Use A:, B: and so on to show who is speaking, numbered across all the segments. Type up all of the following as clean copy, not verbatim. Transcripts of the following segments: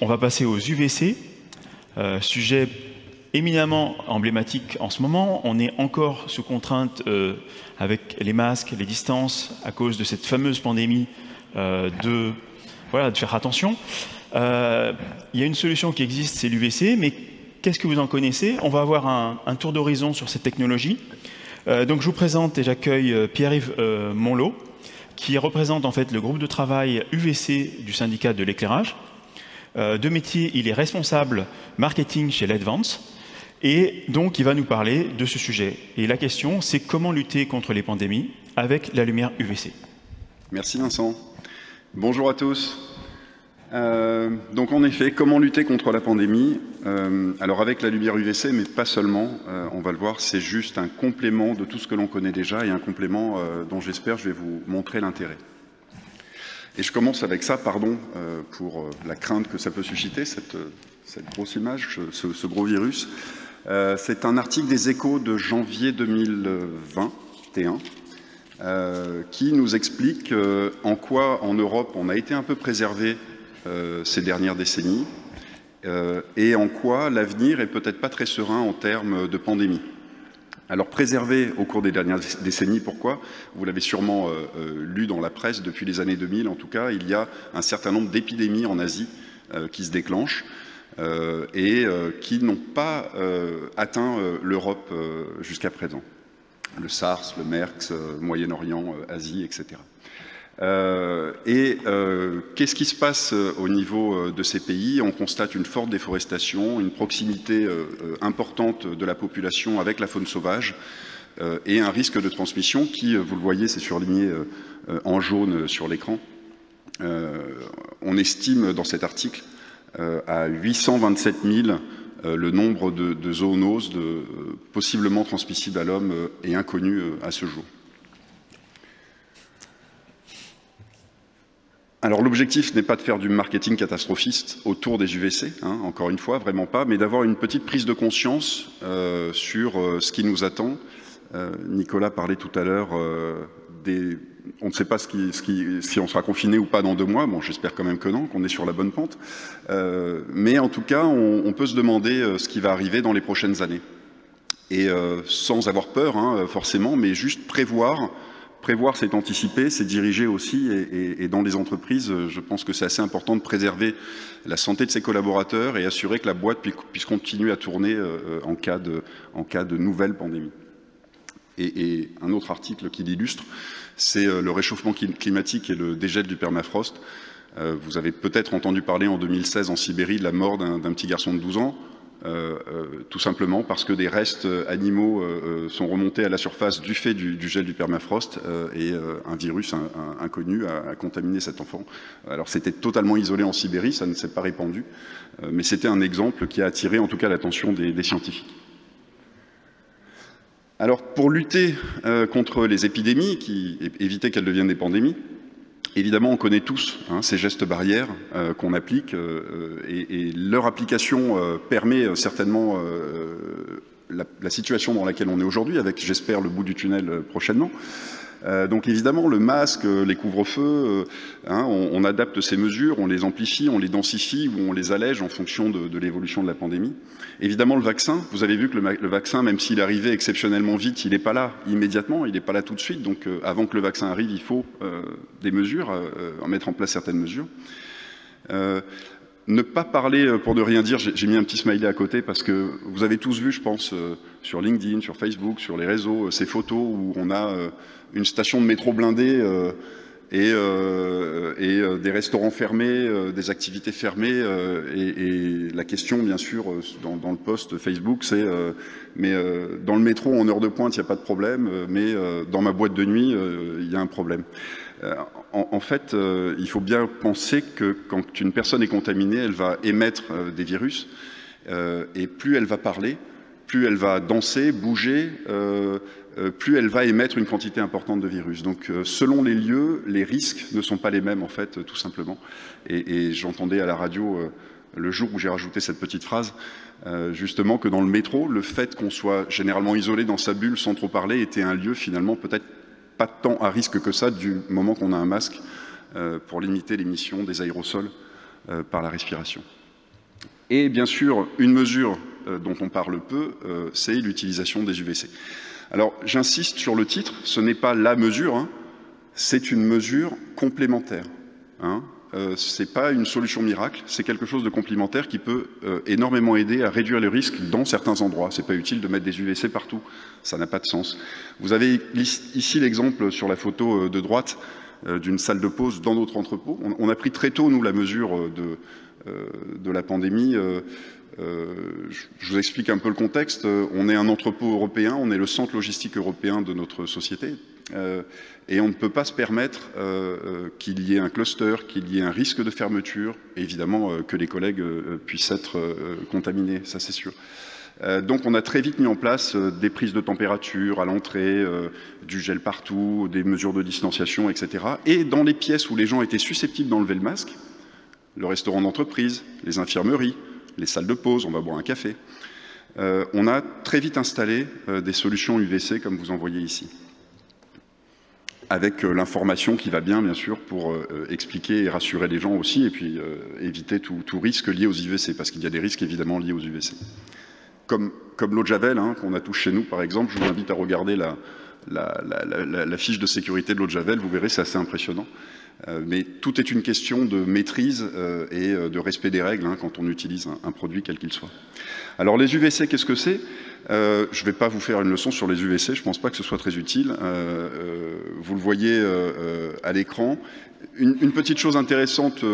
A: On va passer aux UVC, sujet éminemment emblématique en ce moment. On est encore sous contrainte avec les masques, les distances, à cause de cette fameuse pandémie de faire attention. Il y a une solution qui existe, c'est l'UVC, mais qu'est-ce que vous en connaissez? On va avoir un tour d'horizon sur cette technologie. Donc je vous présente et j'accueille Pierre-Yves Monlot, qui représente en fait le groupe de travail UVC du syndicat de l'éclairage. De métier, il est responsable marketing chez l'Advance et donc il va nous parler de ce sujet. Et la question, c'est comment lutter contre les pandémies avec la lumière UVC.
B: Merci Vincent. Bonjour à tous. Donc en effet, comment lutter contre la pandémie? Alors avec la lumière UVC, mais pas seulement, on va le voir, c'est juste un complément de tout ce que l'on connaît déjà et un complément dont j'espère je vais vous montrer l'intérêt. Et je commence avec ça, pardon, pour la crainte que ça peut susciter, cette grosse image, ce gros virus. C'est un article des Échos de janvier 2021 qui nous explique en quoi, en Europe, on a été un peu préservé ces dernières décennies et en quoi l'avenir est peut-être pas très serein en termes de pandémie. Alors préservé au cours des dernières décennies, pourquoi? Vous l'avez sûrement lu dans la presse depuis les années 2000, en tout cas, il y a un certain nombre d'épidémies en Asie qui se déclenchent et qui n'ont pas atteint l'Europe jusqu'à présent. Le SARS, le MERS, Moyen-Orient, Asie, etc. Qu'est-ce qui se passe au niveau de ces pays? On constate une forte déforestation, une proximité importante de la population avec la faune sauvage et un risque de transmission qui, vous le voyez, c'est surligné en jaune sur l'écran. On estime dans cet article à 827 000 le nombre de zoonoses possiblement transmissibles à l'homme et inconnues à ce jour. Alors l'objectif n'est pas de faire du marketing catastrophiste autour des UVC, hein, encore une fois, vraiment pas, mais d'avoir une petite prise de conscience sur ce qui nous attend. Nicolas parlait tout à l'heure on ne sait pas si on sera confiné ou pas dans 2 mois, bon j'espère quand même que non, qu'on est sur la bonne pente, mais en tout cas on peut se demander ce qui va arriver dans les prochaines années. Et sans avoir peur, hein, forcément, mais juste prévoir, c'est anticiper, c'est diriger aussi, et dans les entreprises, je pense que c'est assez important de préserver la santé de ses collaborateurs et assurer que la boîte puisse continuer à tourner en cas de nouvelles pandémies. Et un autre article qui l'illustre, c'est le réchauffement climatique et le dégel du permafrost. Vous avez peut-être entendu parler en 2016 en Sibérie de la mort d'un petit garçon de 12 ans. Tout simplement parce que des restes animaux sont remontés à la surface du fait du gel du permafrost et un virus inconnu a contaminé cet enfant. Alors c'était totalement isolé en Sibérie, ça ne s'est pas répandu, mais c'était un exemple qui a attiré en tout cas l'attention des scientifiques. Alors pour lutter contre les épidémies, éviter qu'elles deviennent des pandémies, évidemment, on connaît tous ces gestes barrières qu'on applique et leur application permet certainement la situation dans laquelle on est aujourd'hui, avec, j'espère, le bout du tunnel prochainement. Donc évidemment, le masque, les couvre-feux, on adapte ces mesures, on les amplifie, on les densifie ou on les allège en fonction de l'évolution de la pandémie. Évidemment, le vaccin, vous avez vu que le vaccin, même s'il arrivait exceptionnellement vite, il n'est pas là immédiatement, il n'est pas là tout de suite. Donc avant que le vaccin arrive, il faut des mesures, mettre en place certaines mesures. Ne pas parler pour ne rien dire, j'ai mis un petit smiley à côté parce que vous avez tous vu, je pense, sur LinkedIn, sur Facebook, sur les réseaux, ces photos où on a une station de métro blindée et des restaurants fermés, des activités fermées. Et la question, bien sûr, dans le post Facebook, c'est mais dans le métro, en heure de pointe, il n'y a pas de problème, mais dans ma boîte de nuit, il y a un problème. En fait, il faut bien penser que quand une personne est contaminée, elle va émettre des virus, et plus elle va parler, plus elle va danser, bouger, plus elle va émettre une quantité importante de virus. Donc selon les lieux, les risques ne sont pas les mêmes en fait, tout simplement. Et j'entendais à la radio le jour où j'ai rajouté cette petite phrase, justement que dans le métro, le fait qu'on soit généralement isolé dans sa bulle sans trop parler était un lieu finalement peut-être pas tant à risque que ça du moment qu'on a un masque pour limiter l'émission des aérosols par la respiration. Et bien sûr, une mesure dont on parle peu, c'est l'utilisation des UVC. Alors, j'insiste sur le titre, ce n'est pas la mesure, hein, c'est une mesure complémentaire. Hein. Ce n'est pas une solution miracle, c'est quelque chose de complémentaire qui peut énormément aider à réduire les risques dans certains endroits. Ce n'est pas utile de mettre des UVC partout, ça n'a pas de sens. Vous avez ici l'exemple sur la photo de droite d'une salle de pause dans notre entrepôt. On a pris très tôt, nous, la mesure de la pandémie. Je vous explique un peu le contexte. On est un entrepôt européen, on est le centre logistique européen de notre société. Et on ne peut pas se permettre qu'il y ait un cluster, qu'il y ait un risque de fermeture, et évidemment que les collègues puissent être contaminés, ça c'est sûr. Donc on a très vite mis en place des prises de température à l'entrée, du gel partout, des mesures de distanciation, etc. Et dans les pièces où les gens étaient susceptibles d'enlever le masque, le restaurant d'entreprise, les infirmeries, les salles de pause, on va boire un café, on a très vite installé des solutions UVC comme vous en voyez ici. Avec l'information qui va bien sûr, pour expliquer et rassurer les gens aussi, et puis éviter tout risque lié aux UVC, parce qu'il y a des risques évidemment liés aux UVC. Comme l'eau de Javel, hein, qu'on a tous chez nous, par exemple, je vous invite à regarder la fiche de sécurité de l'eau de Javel, vous verrez, c'est assez impressionnant. Mais tout est une question de maîtrise et de respect des règles hein, quand on utilise un produit quel qu'il soit. Alors les UVC, qu'est-ce que c'est ? Je ne vais pas vous faire une leçon sur les UVC, je ne pense pas que ce soit très utile. Vous le voyez à l'écran. Une petite chose intéressante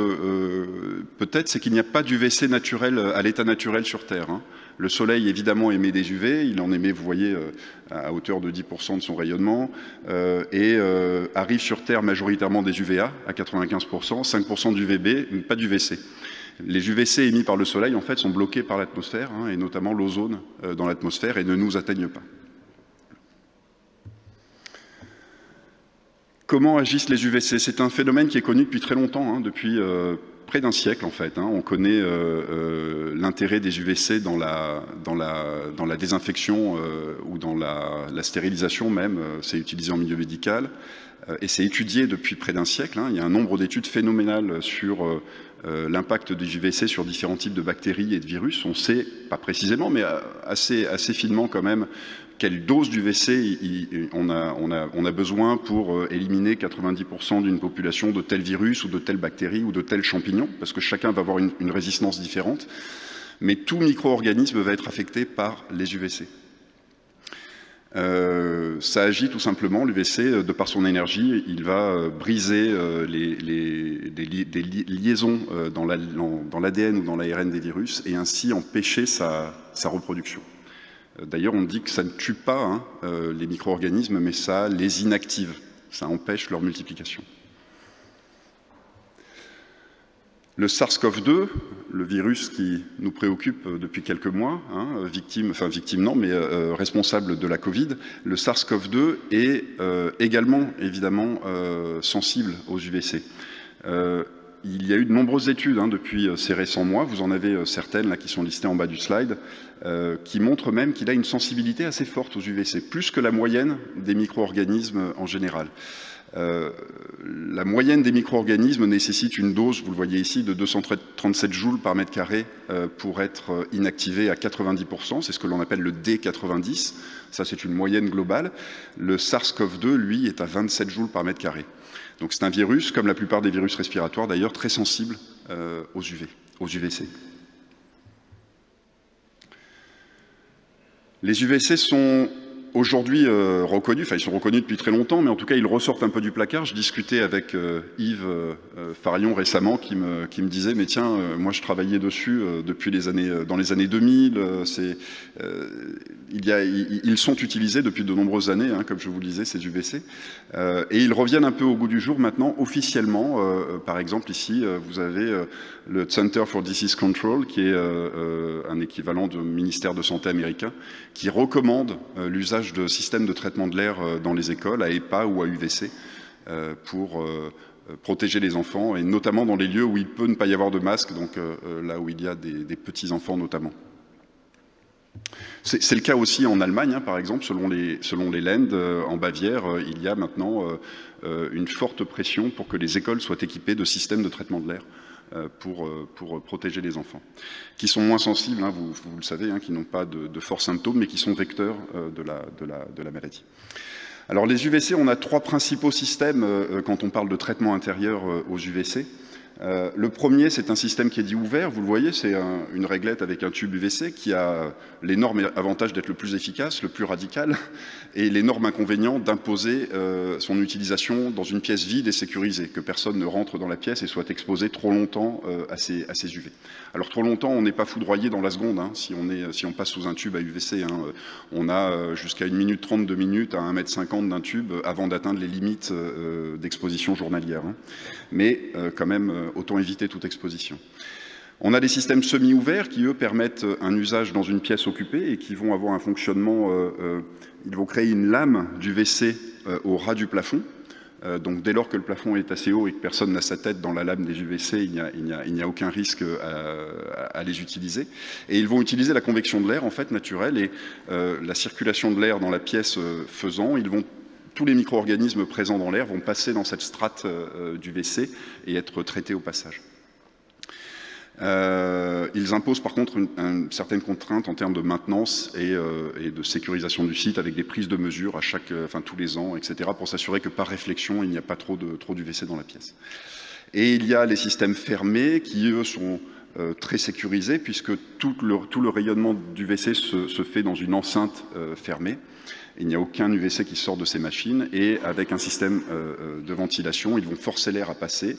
B: peut-être, c'est qu'il n'y a pas d'UVC naturel à l'état naturel sur Terre. Hein. Le Soleil, évidemment, émet des UV, il en émet, vous voyez, à hauteur de 10% de son rayonnement, et arrive sur Terre majoritairement des UVA, à 95%, 5% d'UVB, mais pas d'UVC. Les UVC émis par le Soleil, en fait, sont bloqués par l'atmosphère, hein, et notamment l'ozone dans l'atmosphère, et ne nous atteignent pas. Comment agissent les UVC? C'est un phénomène qui est connu depuis très longtemps, hein, depuis près d'un siècle en fait. Hein. On connaît l'intérêt des UVC dans la désinfection ou dans la stérilisation même. C'est utilisé en milieu médical et c'est étudié depuis près d'un siècle. Hein. Il y a un nombre d'études phénoménales sur l'impact des UVC sur différents types de bactéries et de virus. On sait, pas précisément, mais assez finement quand même, quelle dose d'UVC on a besoin pour éliminer 90% d'une population de tel virus ou de telle bactérie ou de tel champignon, parce que chacun va avoir une résistance différente. Mais tout micro-organisme va être affecté par les UVC. Ça agit tout simplement, l'UVC, de par son énergie, il va briser des liaisons dans l'ADN ou dans l'ARN des virus et ainsi empêcher sa reproduction. D'ailleurs, on dit que ça ne tue pas hein, les micro-organismes, mais ça les inactive, ça empêche leur multiplication. Le SARS-CoV-2, le virus qui nous préoccupe depuis quelques mois, hein, victime non, mais responsable de la Covid, le SARS-CoV-2 est également, évidemment, sensible aux UVC. Il y a eu de nombreuses études hein, depuis ces récents mois, vous en avez certaines là, qui sont listées en bas du slide, qui montrent même qu'il a une sensibilité assez forte aux UVC, plus que la moyenne des micro-organismes en général. La moyenne des micro-organismes nécessite une dose, vous le voyez ici, de 237 joules par mètre carré pour être inactivé à 90%, c'est ce que l'on appelle le D90, ça c'est une moyenne globale. Le SARS-CoV-2, lui, est à 27 joules par mètre carré. Donc c'est un virus, comme la plupart des virus respiratoires d'ailleurs, très sensible aux UVC. Les UVC sont aujourd'hui reconnus, enfin ils sont reconnus depuis très longtemps, mais en tout cas ils ressortent un peu du placard. Je discutais avec Yves Farion récemment qui me disait mais tiens, moi je travaillais dessus depuis dans les années 2000, ils sont utilisés depuis de nombreuses années, hein, comme je vous le disais, ces UVC, et ils reviennent un peu au goût du jour maintenant officiellement. Par exemple ici vous avez le Center for Disease Control qui est un équivalent du ministère de Santé américain qui recommande l'usage de systèmes de traitement de l'air dans les écoles, à EPA ou à UVC, pour protéger les enfants, et notamment dans les lieux où il peut ne pas y avoir de masque, donc là où il y a des petits-enfants notamment. C'est le cas aussi en Allemagne, hein, par exemple, selon les Länder, en Bavière, il y a maintenant une forte pression pour que les écoles soient équipées de systèmes de traitement de l'air pour protéger les enfants, qui sont moins sensibles, hein, vous le savez, hein, qui n'ont pas de forts symptômes, mais qui sont vecteurs de la maladie. Alors les UVC, on a trois principaux systèmes quand on parle de traitement intérieur aux UVC. Le premier, c'est un système qui est dit ouvert, vous le voyez, c'est une réglette avec un tube UVC qui a l'énorme avantage d'être le plus efficace, le plus radical, et l'énorme inconvénient d'imposer son utilisation dans une pièce vide et sécurisée, que personne ne rentre dans la pièce et soit exposé trop longtemps à ces UV. Alors trop longtemps, on n'est pas foudroyé dans la seconde, hein, si on passe sous un tube à UVC, hein, on a jusqu'à 1 minute 30, 2 minutes à 1,50 m d'un tube avant d'atteindre les limites d'exposition journalière. Hein. Mais quand même, autant éviter toute exposition. On a des systèmes semi-ouverts qui, eux, permettent un usage dans une pièce occupée et qui vont avoir un fonctionnement, ils vont créer une lame d'UVC au ras du plafond. Donc dès lors que le plafond est assez haut et que personne n'a sa tête dans la lame des UVC, il n'y a aucun risque à les utiliser. Et ils vont utiliser la convection de l'air, en fait, naturelle, et la circulation de l'air dans la pièce faisant, tous les micro-organismes présents dans l'air vont passer dans cette strate d'UVC et être traités au passage. Ils imposent par contre une certaine contrainte en termes de maintenance et de sécurisation du site avec des prises de mesure à tous les ans, etc., pour s'assurer que par réflexion, il n'y a pas trop d'UVC dans la pièce. Et il y a les systèmes fermés qui, eux, sont très sécurisés puisque tout le rayonnement d'UVC se fait dans une enceinte fermée. Il n'y a aucun UVC qui sort de ces machines et avec un système de ventilation, ils vont forcer l'air à passer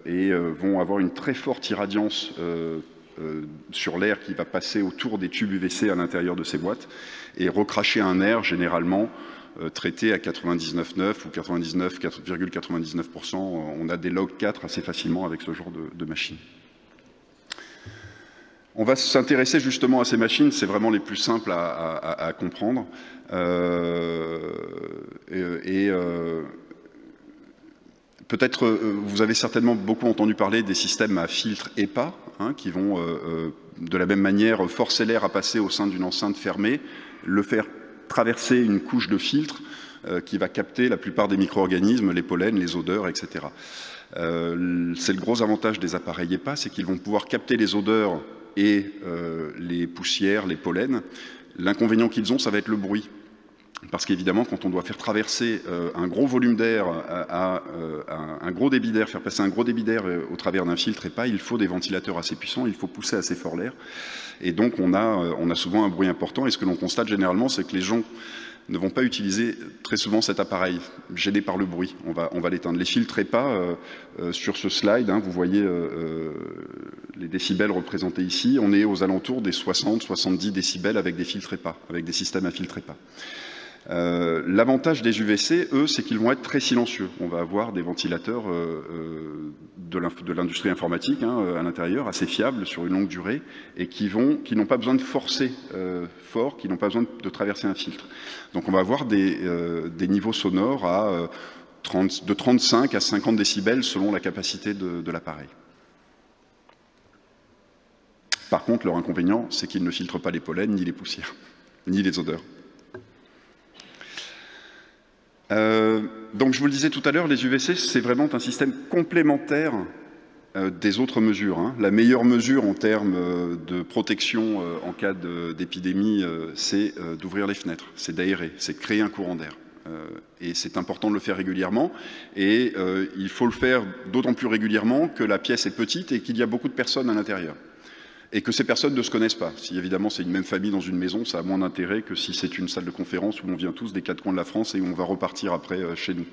B: et vont avoir une très forte irradiance sur l'air qui va passer autour des tubes UVC à l'intérieur de ces boîtes et recracher un air généralement traité à 99,9 ou 99,99%. On a des log 4 assez facilement avec ce genre de machines. On va s'intéresser justement à ces machines, c'est vraiment les plus simples à comprendre. Peut-être, vous avez certainement beaucoup entendu parler des systèmes à filtre EPA, hein, qui vont de la même manière forcer l'air à passer au sein d'une enceinte fermée, le faire traverser une couche de filtre qui va capter la plupart des micro-organismes, les pollens, les odeurs, etc. C'est le gros avantage des appareils EPA, c'est qu'ils vont pouvoir capter les odeurs et les poussières, les pollens. L'inconvénient qu'ils ont, ça va être le bruit. Parce qu'évidemment, quand on doit faire traverser un gros volume d'air à un gros débit d'air, faire passer un gros débit d'air au travers d'un filtre EPA, il faut des ventilateurs assez puissants, il faut pousser assez fort l'air. Et donc, on a souvent un bruit important. Et ce que l'on constate généralement, c'est que les gens ne vont pas utiliser très souvent cet appareil, gênés par le bruit. On va l'éteindre. Les filtres EPA, sur ce slide, hein, vous voyez les décibels représentés ici, on est aux alentours des 60-70 décibels avec des filtres EPA, avec des systèmes à filtre EPA. L'avantage des UVC, eux, c'est qu'ils vont être très silencieux. On va avoir des ventilateurs de l'industrie informatique hein, à l'intérieur, assez fiables sur une longue durée, et qui n'ont pas besoin de forcer fort, qui n'ont pas besoin de traverser un filtre. Donc on va avoir des niveaux sonores de 35 à 50 décibels selon la capacité de l'appareil. Par contre, leur inconvénient, c'est qu'ils ne filtrent pas les pollens, ni les poussières, ni les odeurs. Donc je vous le disais tout à l'heure, les UVC, c'est vraiment un système complémentaire des autres mesures. Hein. La meilleure mesure en termes de protection en cas d'épidémie, c'est d'ouvrir les fenêtres, c'est d'aérer, c'est de créer un courant d'air. Et c'est important de le faire régulièrement. Et il faut le faire d'autant plus régulièrement que la pièce est petite et qu'il y a beaucoup de personnes à l'intérieur. Et que ces personnes ne se connaissent pas. Si évidemment c'est une même famille dans une maison, ça a moins d'intérêt que si c'est une salle de conférence où on vient tous des quatre coins de la France et où on va repartir après chez nous.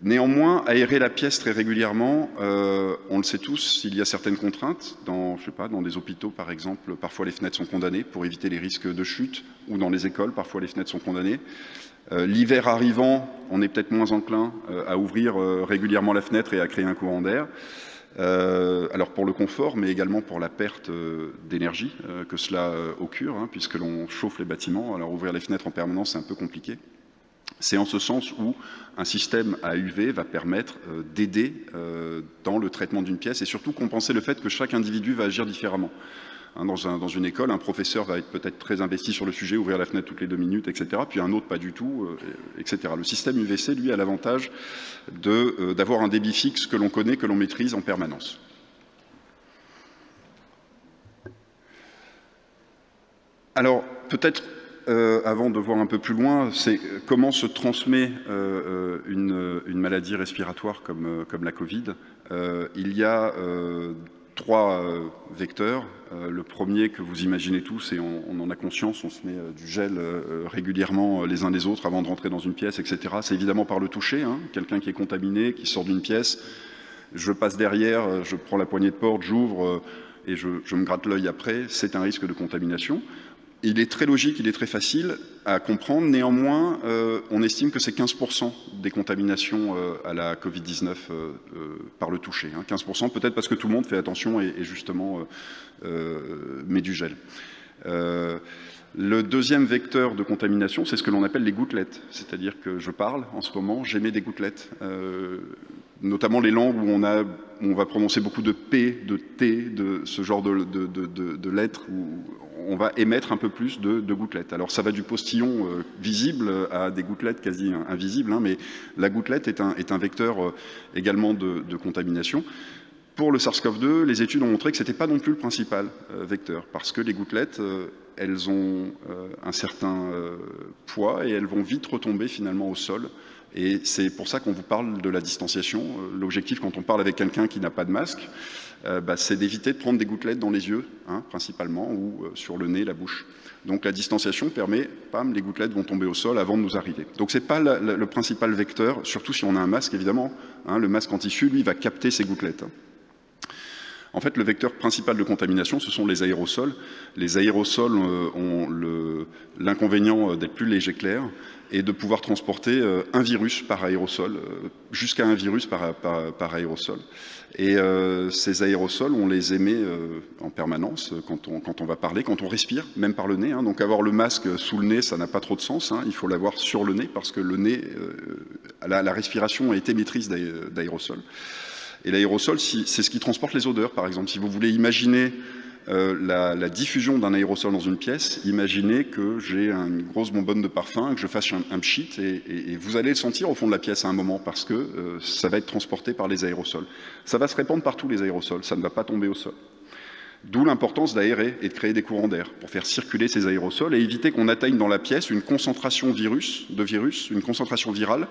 B: Néanmoins, aérer la pièce très régulièrement, on le sait tous, il y a certaines contraintes. Dans des hôpitaux par exemple, parfois les fenêtres sont condamnées pour éviter les risques de chute, ou dans les écoles, parfois les fenêtres sont condamnées. L'hiver arrivant, on est peut-être moins enclin à ouvrir régulièrement la fenêtre et à créer un courant d'air. Alors pour le confort, mais également pour la perte d'énergie que cela occure, hein, puisque l'on chauffe les bâtiments. Alors ouvrir les fenêtres en permanence, c'est un peu compliqué. C'est en ce sens où un système à UV va permettre d'aider dans le traitement d'une pièce et surtout compenser le fait que chaque individu va agir différemment. Dans une école, un professeur va être peut-être très investi sur le sujet, ouvrir la fenêtre toutes les 2 minutes, etc. Puis un autre pas du tout, etc. Le système UVC, lui, a l'avantage d'avoir un débit fixe que l'on connaît, que l'on maîtrise en permanence. Alors, peut-être, avant de voir un peu plus loin, c'est comment se transmet une maladie respiratoire comme la Covid. Il y a 3 vecteurs. Le premier que vous imaginez tous, et on en a conscience, on se met du gel régulièrement les uns les autres avant de rentrer dans une pièce, etc. C'est évidemment par le toucher. Quelqu'un qui est contaminé, qui sort d'une pièce, je passe derrière, je prends la poignée de porte, j'ouvre et je me gratte l'œil après, c'est un risque de contamination. Il est très logique, il est très facile à comprendre. Néanmoins, on estime que c'est 15% des contaminations à la Covid-19 par le toucher. 15%, peut-être parce que tout le monde fait attention et justement met du gel. Le deuxième vecteur de contamination, c'est ce que l'on appelle les gouttelettes. C'est-à-dire que je parle en ce moment, j'émets des gouttelettes. Notamment les langues où on va prononcer beaucoup de P, de T, de ce genre de lettres, où on va émettre un peu plus de gouttelettes. Alors ça va du postillon visible à des gouttelettes quasi invisibles, mais la gouttelette est un vecteur également de contamination. Pour le SARS-CoV-2, les études ont montré que ce n'était pas non plus le principal vecteur, parce que les gouttelettes, elles ont un certain poids et elles vont vite retomber finalement au sol. Et c'est pour ça qu'on vous parle de la distanciation. L'objectif, quand on parle avec quelqu'un qui n'a pas de masque, c'est d'éviter de prendre des gouttelettes dans les yeux, principalement, ou sur le nez, la bouche. Donc la distanciation permet, pam, les gouttelettes vont tomber au sol avant de nous arriver. Donc ce n'est pas le principal vecteur, surtout si on a un masque, évidemment. Le masque en tissu, lui, va capter ces gouttelettes. En fait, le vecteur principal de contamination, ce sont les aérosols. Les aérosols ont l'inconvénient d'être plus légers que l'air et de pouvoir transporter un virus par aérosol, jusqu'à un virus par aérosol. Et ces aérosols, on les émet en permanence quand on va parler, quand on respire, même par le nez. Donc avoir le masque sous le nez, ça n'a pas trop de sens. Il faut l'avoir sur le nez parce que le nez, la respiration est émettrice d'aérosols. Et l'aérosol, c'est ce qui transporte les odeurs, par exemple. Si vous voulez imaginer la diffusion d'un aérosol dans une pièce, imaginez que j'ai une grosse bonbonne de parfum, que je fasse un pchit, et vous allez le sentir au fond de la pièce à un moment, parce que ça va être transporté par les aérosols. Ça va se répandre partout, les aérosols, ça ne va pas tomber au sol. D'où l'importance d'aérer et de créer des courants d'air pour faire circuler ces aérosols et éviter qu'on atteigne dans la pièce une concentration de virus, une concentration virale,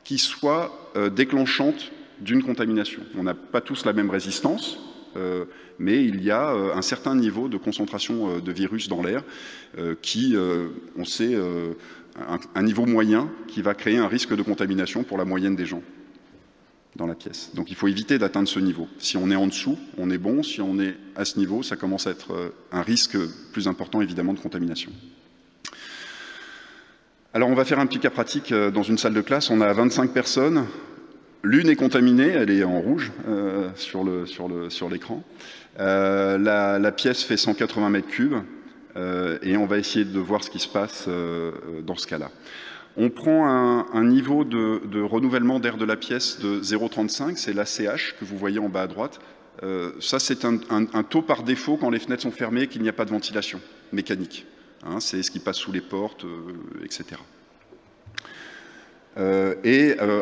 B: qui soit déclenchante d'une contamination. On n'a pas tous la même résistance, mais il y a un certain niveau de concentration de virus dans l'air qui, on sait, un niveau moyen qui va créer un risque de contamination pour la moyenne des gens dans la pièce. Donc il faut éviter d'atteindre ce niveau. Si on est en dessous, on est bon. Si on est à ce niveau, ça commence à être un risque plus important, évidemment, de contamination. Alors on va faire un petit cas pratique dans une salle de classe. On a 25 personnes. L'une est contaminée, elle est en rouge sur l'écran. La pièce fait 180 mètres cubes et on va essayer de voir ce qui se passe dans ce cas-là. On prend un niveau de renouvellement d'air de la pièce de 0,35, c'est l'ACH que vous voyez en bas à droite. Ça, c'est un taux par défaut quand les fenêtres sont fermées et qu'il n'y a pas de ventilation mécanique. C'est ce qui passe sous les portes, etc.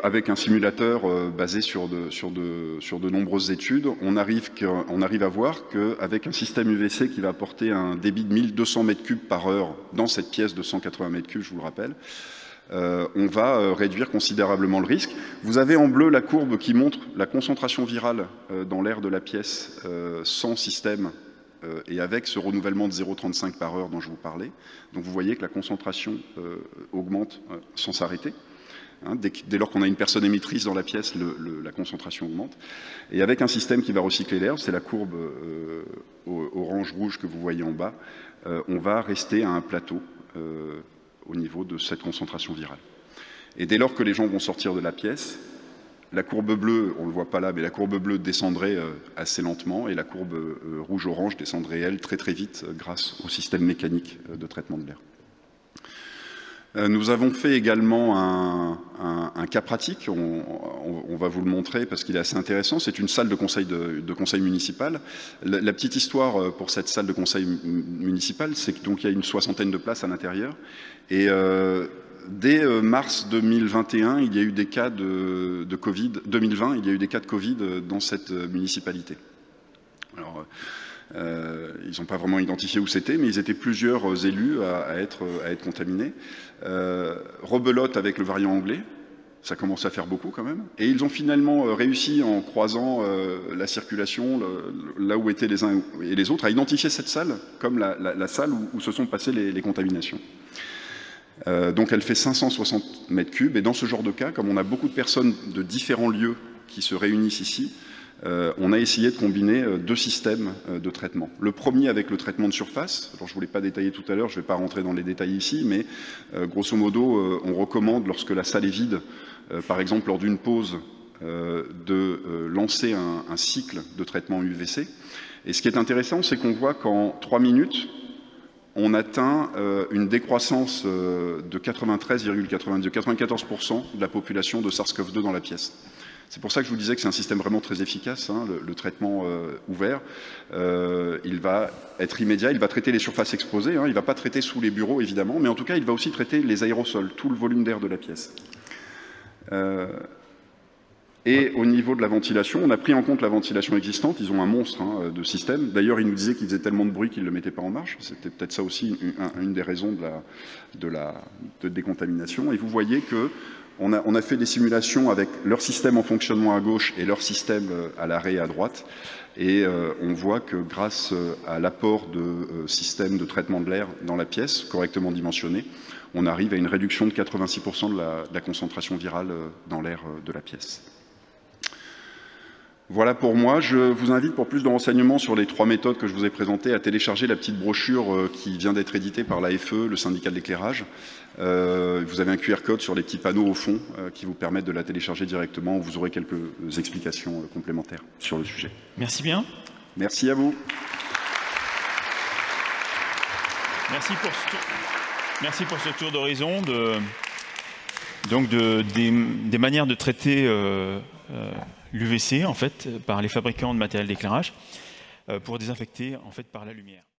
B: Avec un simulateur basé sur de nombreuses études, on arrive à voir qu'avec un système UVC qui va apporter un débit de 1200 mètres cubes par heure dans cette pièce de 180 mètres cubes, je vous le rappelle, on va réduire considérablement le risque. Vous avez en bleu la courbe qui montre la concentration virale dans l'air de la pièce sans système et avec ce renouvellement de 0,35 par heure dont je vous parlais. Donc vous voyez que la concentration augmente sans s'arrêter. Dès lors qu'on a une personne émettrice dans la pièce, la concentration augmente. Et avec un système qui va recycler l'air, c'est la courbe orange-rouge que vous voyez en bas, on va rester à un plateau au niveau de cette concentration virale. Et dès lors que les gens vont sortir de la pièce, la courbe bleue, on ne le voit pas là, mais la courbe bleue descendrait assez lentement et la courbe rouge-orange descendrait, elle, très très vite grâce au système mécanique de traitement de l'air. Nous avons fait également un cas pratique, on va vous le montrer parce qu'il est assez intéressant. C'est une salle de conseil municipal. La petite histoire pour cette salle de conseil municipal, c'est que donc il y a une 60aine de places à l'intérieur. Et dès mars 2021, il y a eu des cas de Covid. 2020, il y a eu des cas de Covid dans cette municipalité. Alors, ils n'ont pas vraiment identifié où c'était, mais ils étaient plusieurs élus à être contaminés. Rebelote avec le variant anglais, ça commence à faire beaucoup quand même. Et ils ont finalement réussi, en croisant la circulation, là où étaient les uns et les autres, à identifier cette salle comme la salle où se sont passées les contaminations. Donc elle fait 560 mètres cubes, et dans ce genre de cas, comme on a beaucoup de personnes de différents lieux qui se réunissent ici, on a essayé de combiner deux systèmes de traitement. Le premier avec le traitement de surface, alors je ne voulais pas détailler tout à l'heure, je ne vais pas rentrer dans les détails ici, mais grosso modo, on recommande, lorsque la salle est vide, par exemple lors d'une pause, de lancer un cycle de traitement UVC. Et ce qui est intéressant, c'est qu'on voit qu'en 3 minutes, on atteint une décroissance de 94% de la population de SARS-CoV-2 dans la pièce. C'est pour ça que je vous disais que c'est un système vraiment très efficace, hein, le traitement ouvert. Il va être immédiat, il va traiter les surfaces exposées, hein, il ne va pas traiter sous les bureaux évidemment, mais en tout cas il va aussi traiter les aérosols, tout le volume d'air de la pièce. Et au niveau de la ventilation, on a pris en compte la ventilation existante, ils ont un monstre de système. D'ailleurs, ils nous disaient qu'ils faisaient tellement de bruit qu'ils ne le mettaient pas en marche. C'était peut-être ça aussi une des raisons de décontamination. Et vous voyez qu'on a fait des simulations avec leur système en fonctionnement à gauche et leur système à l'arrêt à droite. Et on voit que grâce à l'apport de systèmes de traitement de l'air dans la pièce, correctement dimensionnés, on arrive à une réduction de 86% de la concentration virale dans l'air de la pièce. Voilà pour moi. Je vous invite, pour plus de renseignements sur les 3 méthodes que je vous ai présentées, à télécharger la petite brochure qui vient d'être éditée par l'AFE, le syndicat de l'éclairage. Vous avez un QR code sur les petits panneaux au fond qui vous permettent de la télécharger directement. Vous aurez quelques explications complémentaires sur le sujet.
A: Merci bien.
B: Merci à vous.
A: Merci pour ce tour d'horizon des manières de traiter l'UVC en fait par les fabricants de matériel d'éclairage pour désinfecter en fait par la lumière.